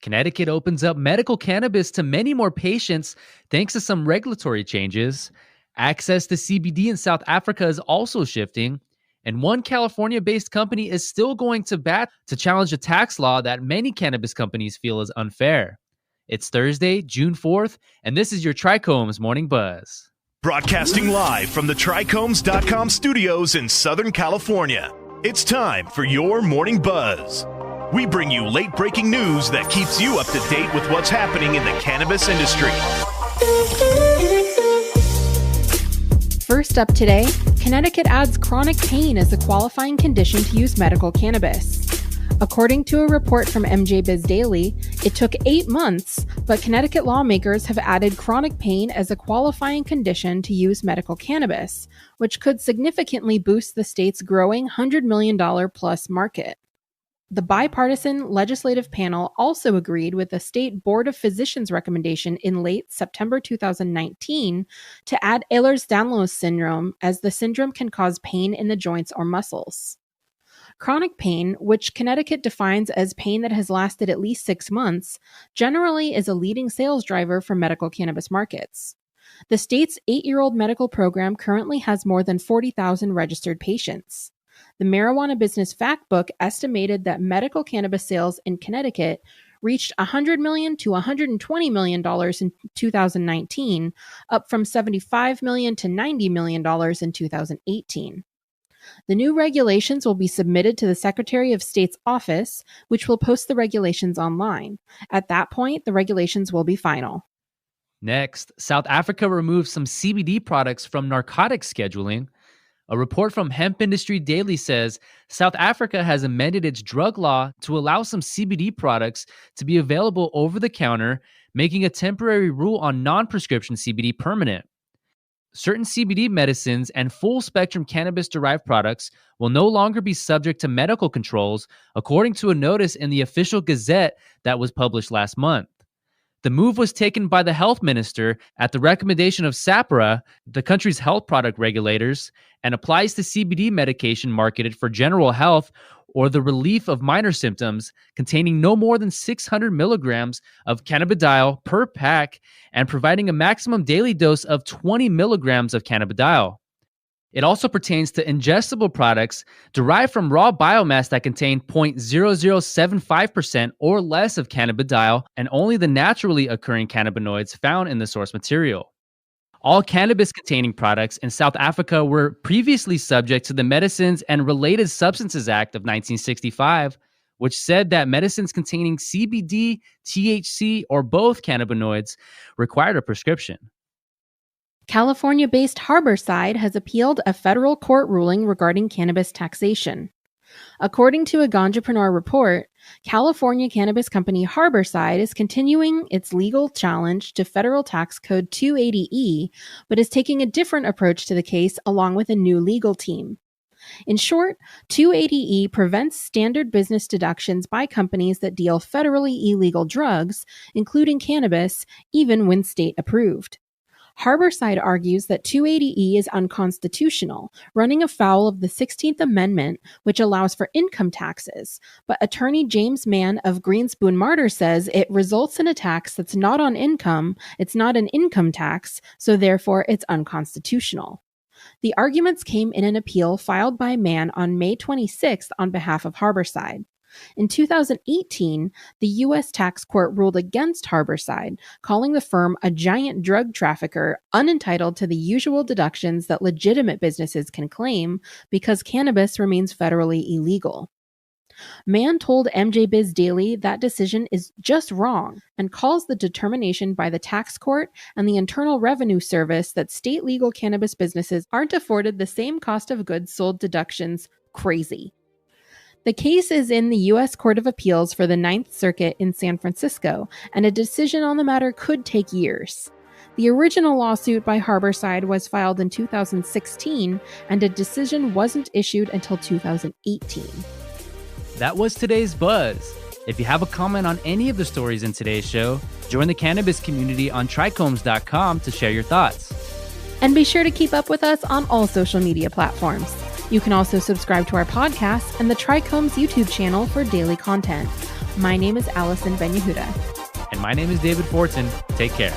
Connecticut opens up medical cannabis to many more patients thanks to some regulatory changes. Access to CBD in South Africa is also shifting. And one California-based company is still going to bat to challenge a tax law that many cannabis companies feel is unfair. It's Thursday, June 4th, and this is your TRICHOMES Morning Buzz. Broadcasting live from the TRICHOMES.com studios in Southern California. It's time for your Morning Buzz. We bring you late-breaking news that keeps you up to date with what's happening in the cannabis industry. First up today, Connecticut adds chronic pain as a qualifying condition to use medical cannabis. According to a report from MJ Biz Daily, it took 8 months, but Connecticut lawmakers have added chronic pain as a qualifying condition to use medical cannabis, which could significantly boost the state's growing $100 million plus market. The bipartisan legislative panel also agreed with the State Board of Physicians' recommendation in late September 2019 to add Ehlers-Danlos syndrome, as the syndrome can cause pain in the joints or muscles. Chronic pain, which Connecticut defines as pain that has lasted at least 6 months, generally is a leading sales driver for medical cannabis markets. The state's 8-year-old medical program currently has more than 40,000 registered patients. The Marijuana Business Factbook estimated that medical cannabis sales in Connecticut reached $100 million to $120 million in 2019, up from $75 million to $90 million in 2018. The new regulations will be submitted to the Secretary of State's office, which will post the regulations online. At that point, the regulations will be final. Next, South Africa removed some CBD products from narcotic scheduling. A report from Hemp Industry Daily says South Africa has amended its drug law to allow some CBD products to be available over the counter, making a temporary rule on non-prescription CBD permanent. Certain CBD medicines and full-spectrum cannabis-derived products will no longer be subject to medical controls, according to a notice in the official Gazette that was published last month. The move was taken by the health minister at the recommendation of SAPRA, the country's health product regulators, and applies to CBD medication marketed for general health or the relief of minor symptoms, containing no more than 600 milligrams of cannabidiol per pack and providing a maximum daily dose of 20 milligrams of cannabidiol. It also pertains to ingestible products derived from raw biomass that contain 0.0075% or less of cannabidiol and only the naturally occurring cannabinoids found in the source material. All cannabis-containing products in South Africa were previously subject to the Medicines and Related Substances Act of 1965, which said that medicines containing CBD, THC, or both cannabinoids required a prescription. California-based Harborside has appealed a federal court ruling regarding cannabis taxation. According to a Ganjapreneur report, California cannabis company Harborside is continuing its legal challenge to federal tax code 280E, but is taking a different approach to the case along with a new legal team. In short, 280E prevents standard business deductions by companies that deal federally illegal drugs, including cannabis, even when state approved. Harborside argues that 280E is unconstitutional, running afoul of the 16th Amendment, which allows for income taxes. But attorney James Mann of Greenspoon Martyr says it results in a tax that's not on income, it's not an income tax, so therefore it's unconstitutional. The arguments came in an appeal filed by Mann on May 26th on behalf of Harborside. In 2018, the U.S. tax court ruled against Harborside, calling the firm a giant drug trafficker unentitled to the usual deductions that legitimate businesses can claim because cannabis remains federally illegal. Mann told MJ Biz Daily that decision is just wrong and calls the determination by the tax court and the Internal Revenue Service that state legal cannabis businesses aren't afforded the same cost of goods sold deductions crazy. The case is in the U.S. Court of Appeals for the Ninth Circuit in San Francisco, and a decision on the matter could take years. The original lawsuit by Harborside was filed in 2016, and a decision wasn't issued until 2018. That was today's Buzz. If you have a comment on any of the stories in today's show, join the cannabis community on TRICHOMES.com to share your thoughts. And be sure to keep up with us on all social media platforms. You can also subscribe to our podcast and the TRICHOMES YouTube channel for daily content. My name is Allison Ben-Yehuda. And my name is David Fortin. Take care.